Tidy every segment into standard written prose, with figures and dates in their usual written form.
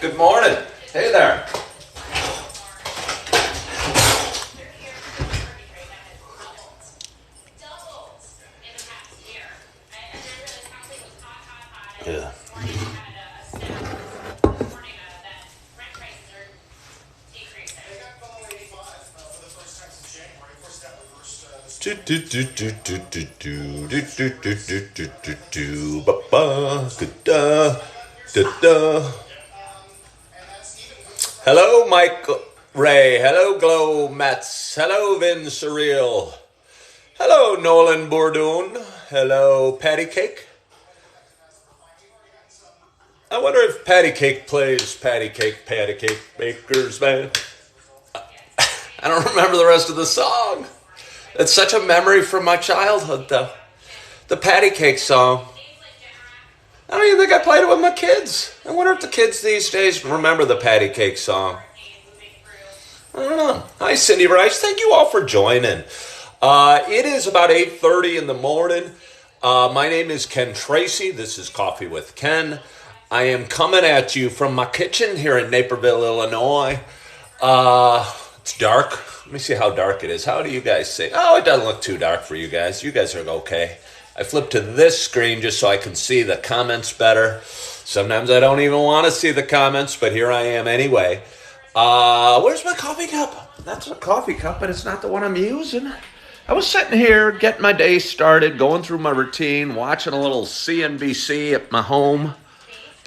Good morning. Hey there. Yeah. Hello, Mike Ray. Hello, Glow Metz. Hello, Vin Surreal. Hello, Nolan Bourdoon. Hello, Patty Cake. I wonder if Patty Cake plays Patty Cake Baker's Man. I don't remember the rest of the song. It's such a memory from my childhood, though. The Patty Cake song. I don't even think I played it with my kids. I wonder if the kids these days remember the Patty Cake song. I don't know. Hi, Cindy Rice. Thank you all for joining. It is about 8:30 in the morning. My name is Ken Tracy. This is Coffee with Ken. I am coming at you from my kitchen here in Naperville, Illinois. It's dark. Let me see how dark it is. How do you guys see? Oh, it doesn't look too dark for you guys. You guys are okay. I flipped to this screen just so I can see the comments better. Sometimes I don't even want to see the comments, but here I am anyway. Where's my coffee cup? That's a coffee cup, but it's not the one I'm using. I was sitting here getting my day started, going through my routine, watching a little CNBC at my home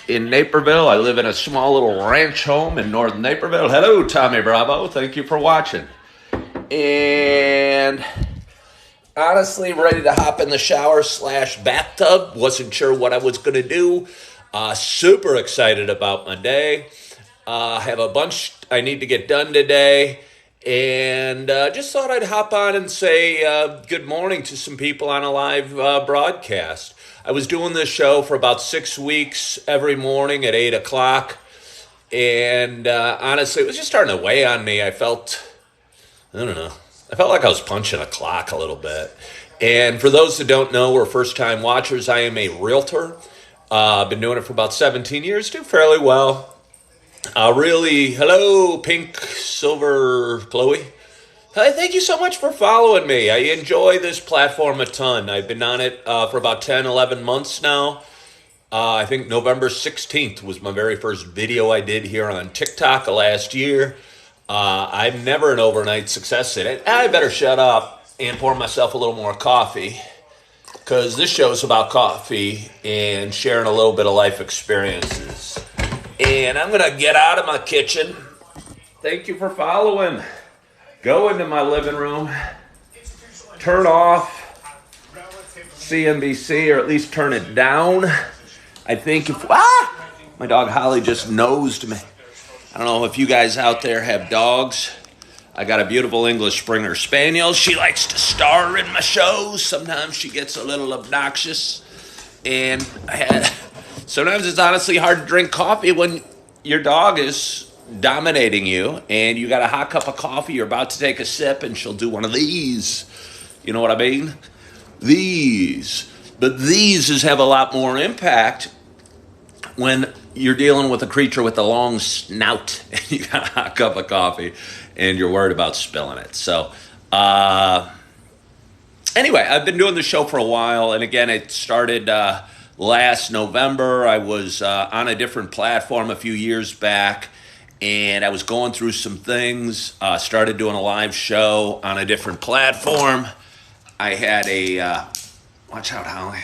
in Naperville. I live in a small little ranch home in northern Naperville. Hello, Tommy Bravo. Thank you for watching. And honestly, ready to hop in the shower / bathtub. Wasn't sure what I was going to do. Super excited about my day. Have a bunch I need to get done today. And just thought I'd hop on and say good morning to some people on a live broadcast. I was doing this show for about 6 weeks every morning at 8 o'clock. And honestly, it was just starting to weigh on me. I felt like I was punching a clock a little bit. And for those that don't know, or first-time watchers, I am a realtor. I've been doing it for about 17 years, do fairly well. Hello, Pink Silver Chloe. Hi, thank you so much for following me. I enjoy this platform a ton. I've been on it for about 10, 11 months now. I think November 16th was my very first video I did here on TikTok last year. I'm never an overnight success in it. I better shut up and pour myself a little more coffee, because this show is about coffee and sharing a little bit of life experiences. And I'm going to get out of my kitchen. Thank you for following. Go into my living room. Turn off CNBC, or at least turn it down. I think my dog Holly just nosed me. I don't know if you guys out there have dogs. I got a beautiful English Springer Spaniel. She likes to star in my shows. Sometimes she gets a little obnoxious. And sometimes it's honestly hard to drink coffee when your dog is dominating you and you got a hot cup of coffee, you're about to take a sip, and she'll do one of these. You know what I mean? These. But these have a lot more impact when you're dealing with a creature with a long snout and you got a hot cup of coffee and you're worried about spilling it. So, anyway, I've been doing the show for a while, and again, it started last November. I was on a different platform a few years back, and I was going through some things, started doing a live show on a different platform. I had watch out, Holly.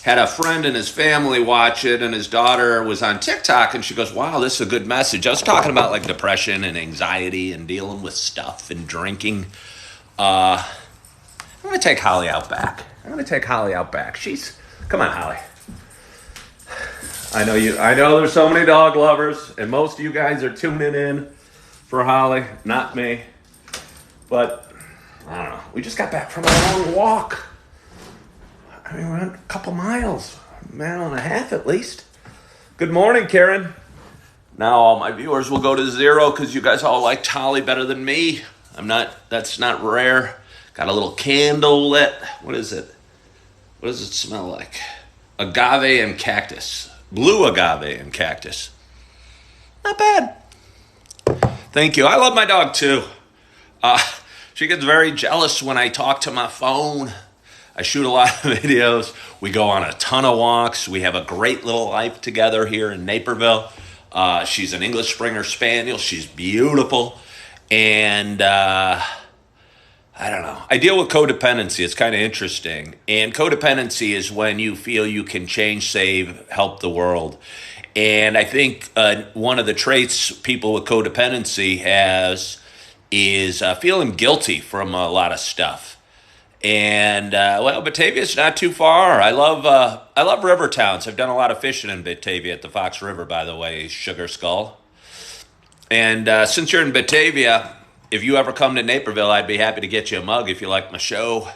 Had a friend and his family watch it, and his daughter was on TikTok, and she goes, wow, this is a good message. I was talking about like depression and anxiety and dealing with stuff and drinking. I'm going to take Holly out back. Come on, Holly. I know there's so many dog lovers, and most of you guys are tuning in for Holly, not me. But, I don't know. We just got back from a long walk. I mean, we went a couple miles, a mile and a half at least. Good morning, Karen. Now all my viewers will go to zero because you guys all liked Holly better than me. That's not rare. Got a little candle lit. What is it? What does it smell like? Agave and cactus. Blue agave and cactus. Not bad. Thank you. I love my dog too. She gets very jealous when I talk to my phone. I shoot a lot of videos. We go on a ton of walks. We have a great little life together here in Naperville. She's an English Springer Spaniel. She's beautiful. And I don't know. I deal with codependency. It's kind of interesting. And codependency is when you feel you can change, save, help the world. And I think one of the traits people with codependency has is feeling guilty from a lot of stuff. And Batavia's not too far. I love river towns. I've done a lot of fishing in Batavia at the Fox River, by the way, Sugar Skull. And since you're in Batavia, if you ever come to Naperville, I'd be happy to get you a mug if you like my show.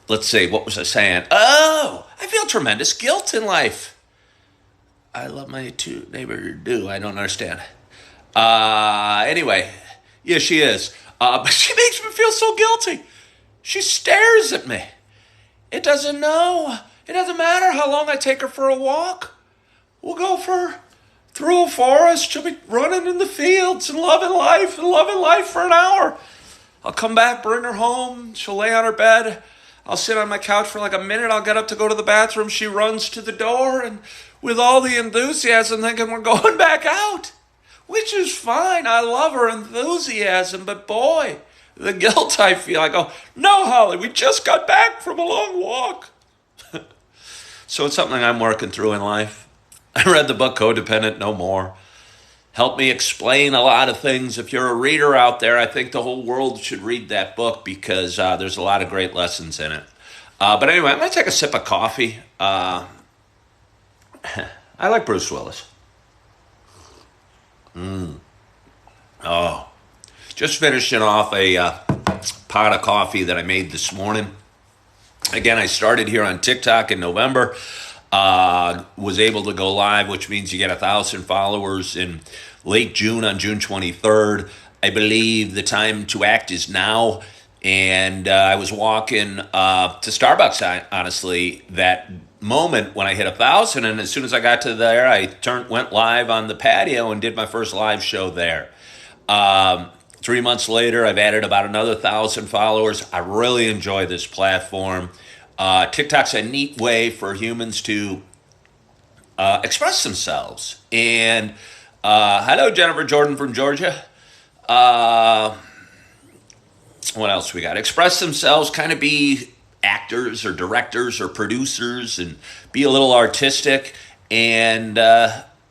Let's see, what was I saying? Oh, I feel tremendous guilt in life. I love my two neighbors. I don't understand. Anyway, yeah, she is. But she makes me feel so guilty. She stares at me. It doesn't matter how long I take her for a walk. We'll go through a forest. She'll be running in the fields and loving life for an hour. I'll come back, bring her home. She'll lay on her bed. I'll sit on my couch for like a minute. I'll get up to go to the bathroom. She runs to the door and with all the enthusiasm thinking we're going back out. Which is fine. I love her enthusiasm, but boy, the guilt I feel. I go, no, Holly, we just got back from a long walk. So it's something I'm working through in life. I read the book Codependent No More. Helped me explain a lot of things. If you're a reader out there, I think the whole world should read that book because there's a lot of great lessons in it. But anyway, I'm going to take a sip of coffee. I like Bruce Willis. Oh, just finishing off a pot of coffee that I made this morning. Again, I started here on TikTok in November. Was able to go live, which means you get 1,000 followers in late June on June 23rd. I believe the time to act is now. And I was walking to Starbucks, honestly, that moment when I hit 1,000, and as soon as I got to there, I went live on the patio and did my first live show there. 3 months later, I've added about another 1,000 followers. I really enjoy this platform. TikTok's a neat way for humans to express themselves. And hello, Jennifer Jordan from Georgia. What else we got? Express themselves, kind of be actors or directors or producers and be a little artistic and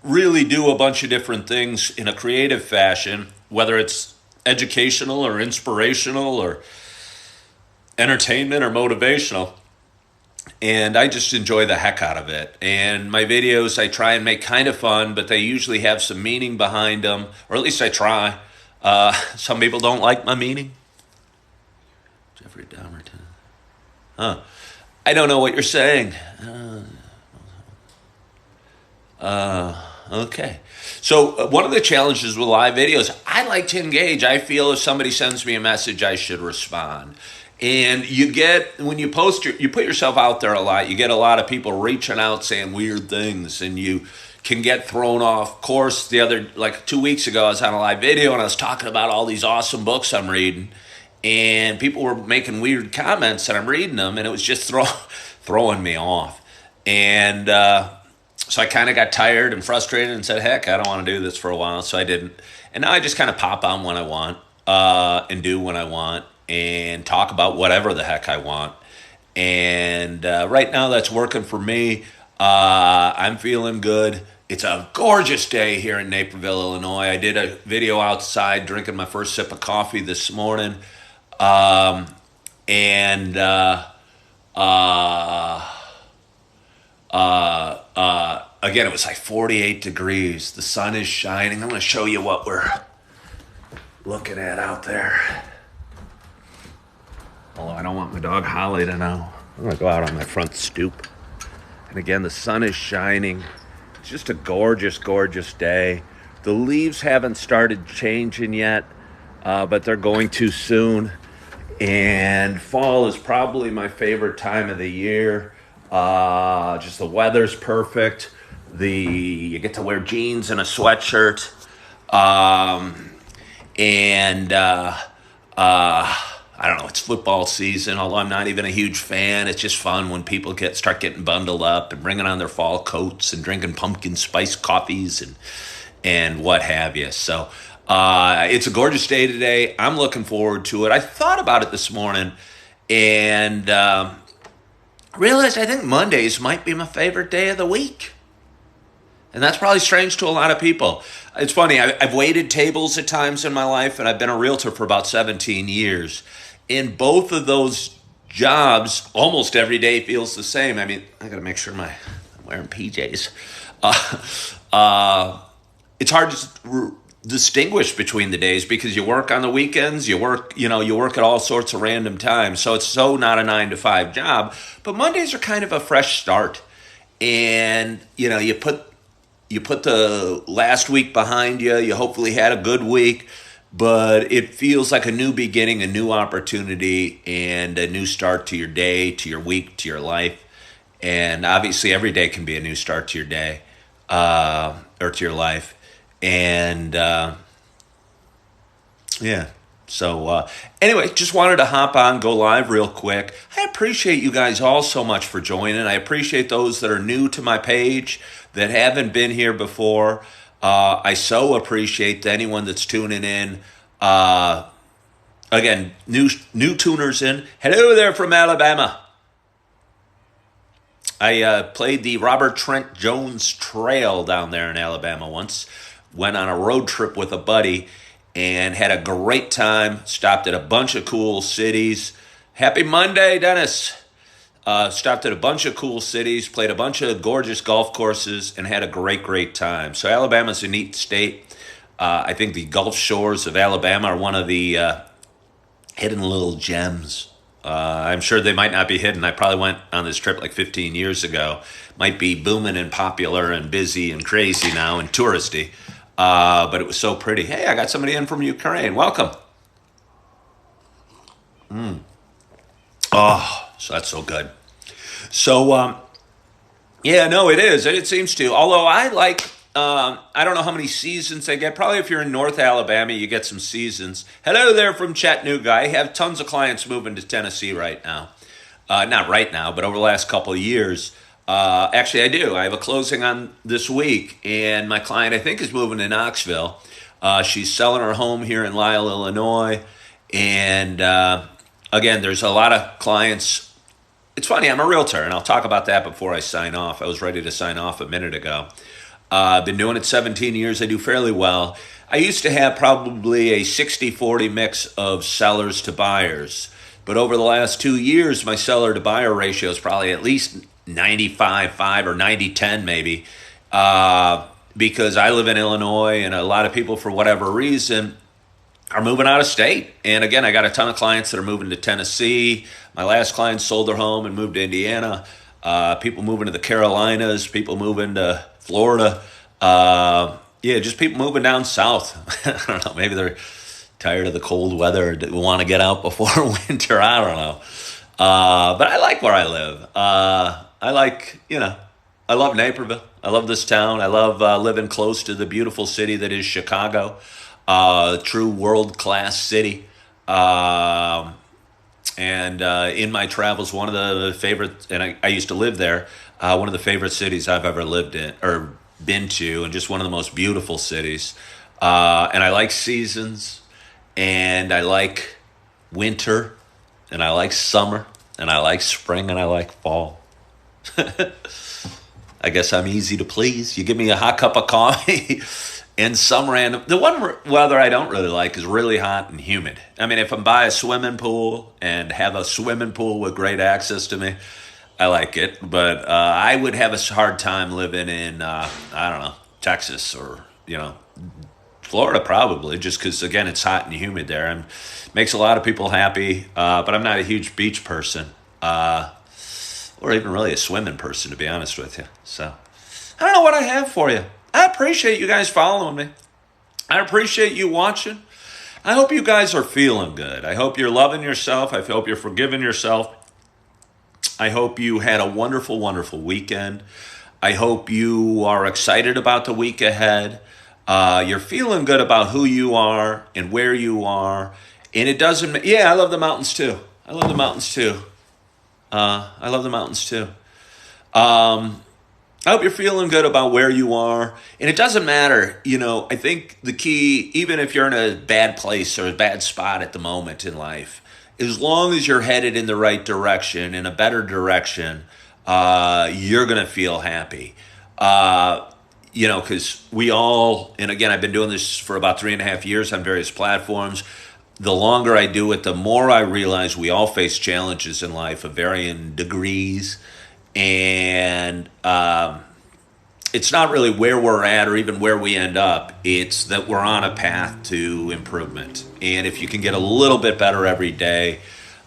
really do a bunch of different things in a creative fashion, whether it's educational or inspirational or entertainment or motivational. And I just enjoy the heck out of it. And my videos, I try and make kind of fun, but they usually have some meaning behind them, or at least I try. Some people don't like my meaning. Jeffrey Dahmer. I don't know what you're saying. Okay. So one of the challenges with live videos, I like to engage. I feel if somebody sends me a message, I should respond. And you get, when you post, you put yourself out there a lot, you get a lot of people reaching out saying weird things, and you can get thrown off course. Like 2 weeks ago, I was on a live video and I was talking about all these awesome books I'm reading. And people were making weird comments, and I'm reading them, and it was just throwing me off. And so I kind of got tired and frustrated and said, heck, I don't want to do this for a while, so I didn't. And now I just kind of pop on when I want and do when I want and talk about whatever the heck I want. And right now that's working for me. I'm feeling good. It's a gorgeous day here in Naperville, Illinois. I did a video outside drinking my first sip of coffee this morning. Again, it was like 48 degrees. The sun is shining. I'm going to show you what we're looking at out there. Although I don't want my dog Holly to know. I'm going to go out on my front stoop. And again, the sun is shining. It's just a gorgeous, gorgeous day. The leaves haven't started changing yet, but they're going to soon. And fall is probably my favorite time of the year. Just the weather's perfect. You get to wear jeans and a sweatshirt. And I don't know. It's football season. Although I'm not even a huge fan, it's just fun when people start getting bundled up and bringing on their fall coats and drinking pumpkin spice coffees and what have you. So it's a gorgeous day today. I'm looking forward to it. I thought about it this morning and realized I think Mondays might be my favorite day of the week. And that's probably strange to a lot of people. It's funny, I've waited tables at times in my life, and I've been a realtor for about 17 years. In both of those jobs, almost every day feels the same. I mean, I got to make sure I'm wearing PJs. It's hard to distinguish between the days because you work on the weekends, you work at all sorts of random times. So it's so not a 9-to-5 job. But Mondays are kind of a fresh start. And, you put the last week behind you. You hopefully had a good week, but it feels like a new beginning, a new opportunity, and a new start to your day, to your week, to your life. And obviously every day can be a new start to your day or to your life. And yeah. So anyway, just wanted to hop on, go live real quick. I appreciate you guys all so much for joining. I appreciate those that are new to my page, that haven't been here before. I so appreciate anyone that's tuning in. Again, new tuners in. Hello there from Alabama. I played the Robert Trent Jones Trail down there in Alabama once. Went on a road trip with a buddy and had a great time. Stopped at a bunch of cool cities. Happy Monday, Dennis. Stopped at a bunch of cool cities, played a bunch of gorgeous golf courses, and had a great time. So Alabama's a neat state. I think the Gulf Shores of Alabama are one of the hidden little gems. I'm sure they might not be hidden. I probably went on this trip like 15 years ago. Might be booming and popular and busy and crazy now and touristy. But it was so pretty. Hey, I got somebody in from Ukraine. Welcome. Oh, so that's so good. So, yeah, no, it is. It seems to. Although I don't know how many seasons they get. Probably if you're in North Alabama, you get some seasons. Hello there from Chattanooga. I have tons of clients moving to Tennessee right now. Not right now, but over the last couple of years. Actually, I do. I have a closing on this week, and my client, I think, is moving to Knoxville. She's selling her home here in Lisle, Illinois. And again, there's a lot of clients. It's funny, I'm a realtor, and I'll talk about that before I sign off. I was ready to sign off a minute ago. I've been doing it 17 years. I do fairly well. I used to have probably a 60-40 mix of sellers to buyers. But over the last 2 years, my seller to buyer ratio is probably at least 95-5 or 90-10 maybe. Because I live in Illinois, and a lot of people, for whatever reason, are moving out of state. And again, I got a ton of clients that are moving to Tennessee. My last client sold their home and moved to Indiana. People moving to the Carolinas, people moving to Florida. Just people moving down south. I don't know, maybe they're tired of the cold weather, want to get out before winter. I don't know. But I like where I live. I love Naperville. I love this town. I love living close to the beautiful city that is Chicago. True world-class city. And in my travels, one of the favorite, and I used to live there, one of the favorite cities I've ever lived in or been to, and just one of the most beautiful cities. And I like seasons, and I like winter, and I like summer, and I like spring, and I like fall. I guess I'm easy to please. You give me a hot cup of coffee and some random. The one weather I don't really like is really hot and humid. I mean, if I'm by a swimming pool and have a swimming pool with great access to me, I like it. But I would have a hard time living in, Texas or, Florida probably, just because, again, it's hot and humid there and makes a lot of people happy. But I'm not a huge beach person. Or even really a swimming person, to be honest with you. So, I don't know what I have for you. I appreciate you guys following me. I appreciate you watching. I hope you guys are feeling good. I hope you're loving yourself. I hope you're forgiving yourself. I hope you had a wonderful, wonderful weekend. I hope you are excited about the week ahead. You're feeling good about who you are and where you are. And it doesn't, yeah, I love the mountains too. I love the mountains too. I love the mountains too. I hope you're feeling good about where you are. And it doesn't matter, I think the key, even if you're in a bad place or a bad spot at the moment in life, as long as you're headed in the right direction, in a better direction, you're going to feel happy. Because we all, and again, I've been doing this for about 3.5 years on various platforms. The longer I do it, the more I realize we all face challenges in life of varying degrees. And it's not really where we're at or even where we end up. It's that we're on a path to improvement. And if you can get a little bit better every day,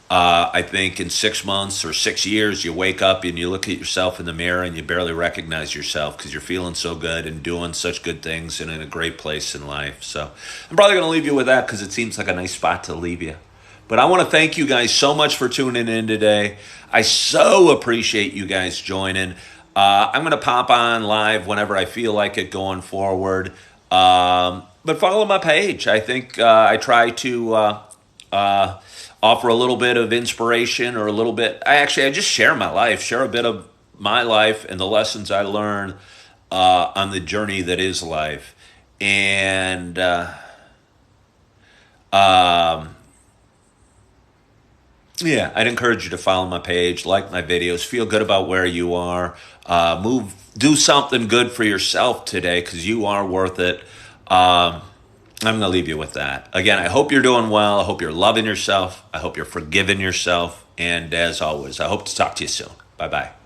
I think in 6 months or 6 years, you wake up and you look at yourself in the mirror and you barely recognize yourself because you're feeling so good and doing such good things and in a great place in life. So I'm probably going to leave you with that because it seems like a nice spot to leave you. But I want to thank you guys so much for tuning in today. I so appreciate you guys joining. I'm going to pop on live whenever I feel like it going forward. But follow my page. I think I try to offer a little bit of inspiration or a little bit. I just share my life, share a bit of my life and the lessons I learn on the journey that is life. And yeah, I'd encourage you to follow my page, like my videos, feel good about where you are, do something good for yourself today because you are worth it. I'm going to leave you with that. Again, I hope you're doing well. I hope you're loving yourself. I hope you're forgiving yourself. And as always, I hope to talk to you soon. Bye-bye.